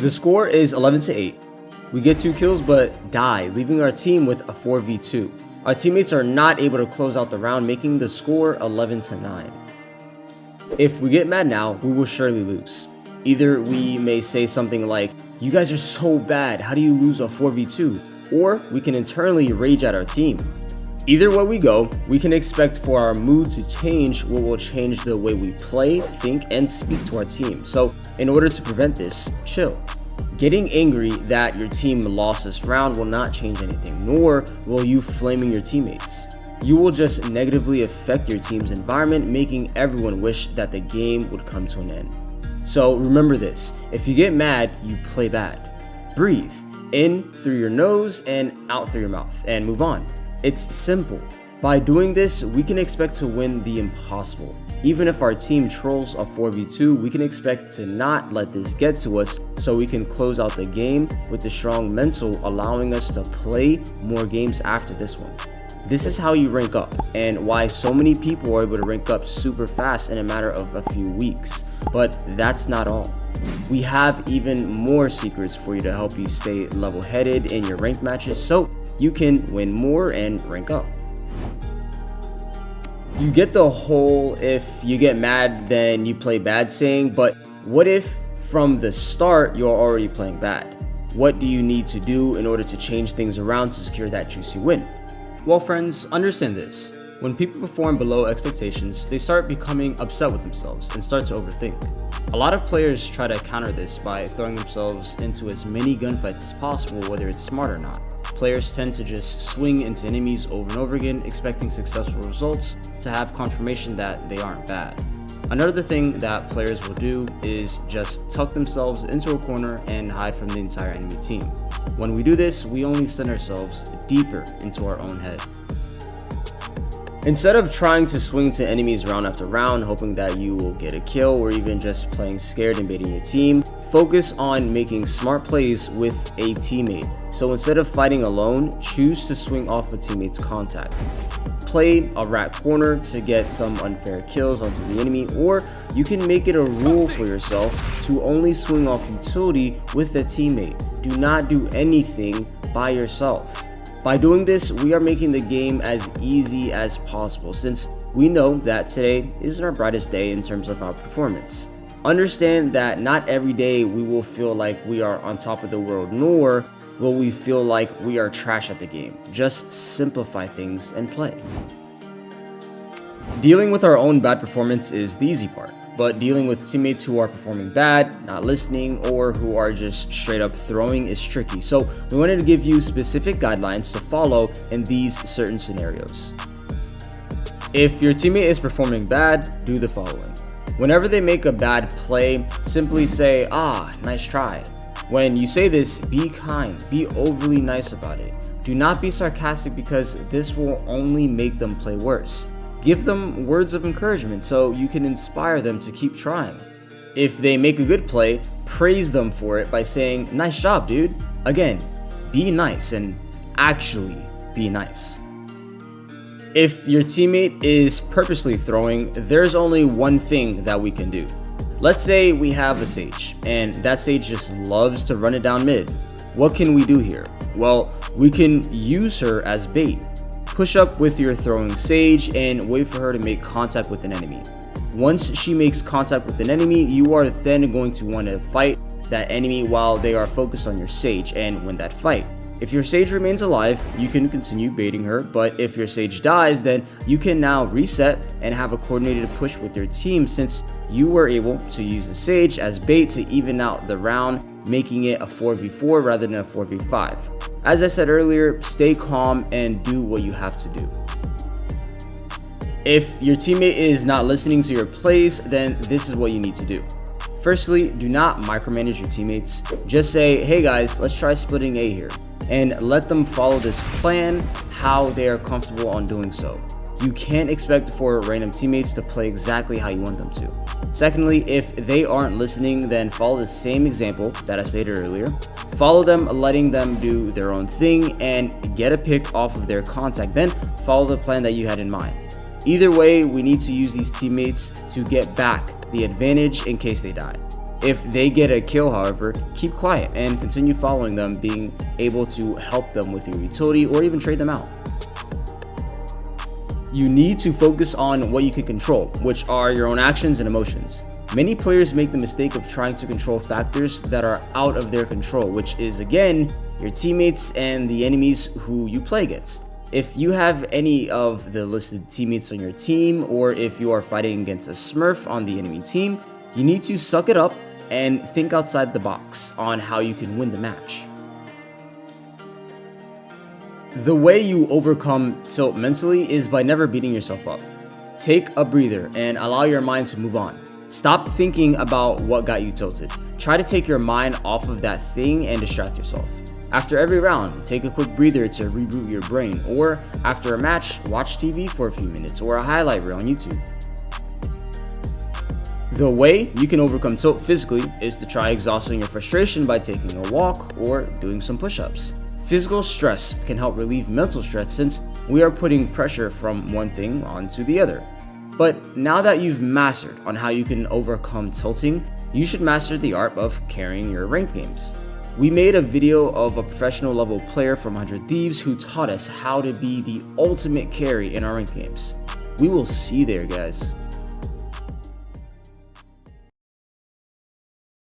The score is 11-8. We get 2 kills but die, leaving our team with a 4v2. Our teammates are not able to close out the round, making the score 11-9. If we get mad now, we will surely lose. Either we may say something like, "You guys are so bad, how do you lose a 4v2? Or we can internally rage at our team. Either way we go, we can expect for our mood to change, what will change the way we play, think, and speak to our team. So in order to prevent this, chill. Getting angry that your team lost this round will not change anything, nor will you flaming your teammates. You will just negatively affect your team's environment, making everyone wish that the game would come to an end. So remember this, if you get mad, you play bad. Breathe in through your nose and out through your mouth, and move on. It's simple. By doing this, we can expect to win the impossible. Even if our team trolls a 4v2, we can expect to not let this get to us, so we can close out the game with a strong mental, allowing us to play more games after this one. This is how you rank up, and why so many people are able to rank up super fast in a matter of a few weeks. But that's not all. We have even more secrets for you to help you stay level-headed in your ranked matches, so you can win more and rank up. You get the whole "if you get mad then you play bad" saying, but what if from the start you're already playing bad? What do you need to do in order to change things around to secure that juicy win? Well friends, understand this. When people perform below expectations, they start becoming upset with themselves and start to overthink. A lot of players try to counter this by throwing themselves into as many gunfights as possible, whether it's smart or not. Players tend to just swing into enemies over and over again, expecting successful results to have confirmation that they aren't bad. Another thing that players will do is just tuck themselves into a corner and hide from the entire enemy team. When we do this, we only send ourselves deeper into our own head. Instead of trying to swing to enemies round after round, hoping that you will get a kill, or even just playing scared and baiting your team, focus on making smart plays with a teammate. So instead of fighting alone, choose to swing off a teammate's contact. Play a rat corner to get some unfair kills onto the enemy, or you can make it a rule for yourself to only swing off utility with a teammate. Do not do anything by yourself. By doing this, we are making the game as easy as possible, since we know that today isn't our brightest day in terms of our performance. Understand that not every day we will feel like we are on top of the world, nor will we feel like we are trash at the game. Just simplify things and play. Dealing with our own bad performance is the easy part, but dealing with teammates who are performing bad, not listening, or who are just straight up throwing is tricky. So we wanted to give you specific guidelines to follow in these certain scenarios. If your teammate is performing bad, do the following. Whenever they make a bad play, simply say, "Ah, nice try." When you say this, be kind, be overly nice about it. Do not be sarcastic, because this will only make them play worse. Give them words of encouragement so you can inspire them to keep trying. If they make a good play, praise them for it by saying, "Nice job, dude." Again, be nice and actually be nice. If your teammate is purposely throwing, there's only one thing that we can do. Let's say we have a Sage, and that Sage just loves to run it down mid. What can we do here? Well, we can use her as bait. Push up with your throwing Sage and wait for her to make contact with an enemy. Once she makes contact with an enemy, you are then going to want to fight that enemy while they are focused on your Sage and win that fight. If your Sage remains alive, you can continue baiting her, but if your Sage dies, then you can now reset and have a coordinated push with your team, since you were able to use the Sage as bait to even out the round, making it a 4v4 rather than a 4v5. As I said earlier, stay calm and do what you have to do. If your teammate is not listening to your plays, then this is what you need to do. Firstly, do not micromanage your teammates. Just say, "Hey guys, let's try splitting A here," and let them follow this plan how they are comfortable on doing so. You can't expect for random teammates to play exactly how you want them to. Secondly, if they aren't listening, then follow the same example that I stated earlier. Follow them, letting them do their own thing and get a pick off of their contact, then follow the plan that you had in mind. Either way, we need to use these teammates to get back the advantage in case they die. If they get a kill, however, keep quiet and continue following them, being able to help them with your utility or even trade them out. You need to focus on what you can control, which are your own actions and emotions. Many players make the mistake of trying to control factors that are out of their control, which is again, your teammates and the enemies who you play against. If you have any of the listed teammates on your team, or if you are fighting against a Smurf on the enemy team, you need to suck it up and think outside the box on how you can win the match. The way you overcome tilt mentally is by never beating yourself up. Take a breather and allow your mind to move on. Stop thinking about what got you tilted. Try to take your mind off of that thing and distract yourself. After every round, take a quick breather to reboot your brain, or after a match, watch TV for a few minutes or a highlight reel on YouTube. The way you can overcome tilt physically is to try exhausting your frustration by taking a walk or doing some push-ups. Physical stress can help relieve mental stress since we are putting pressure from one thing onto the other. But now that you've mastered on how you can overcome tilting, you should master the art of carrying your ranked games. We made a video of a professional level player from 100 Thieves who taught us how to be the ultimate carry in our ranked games. We will see you there, guys.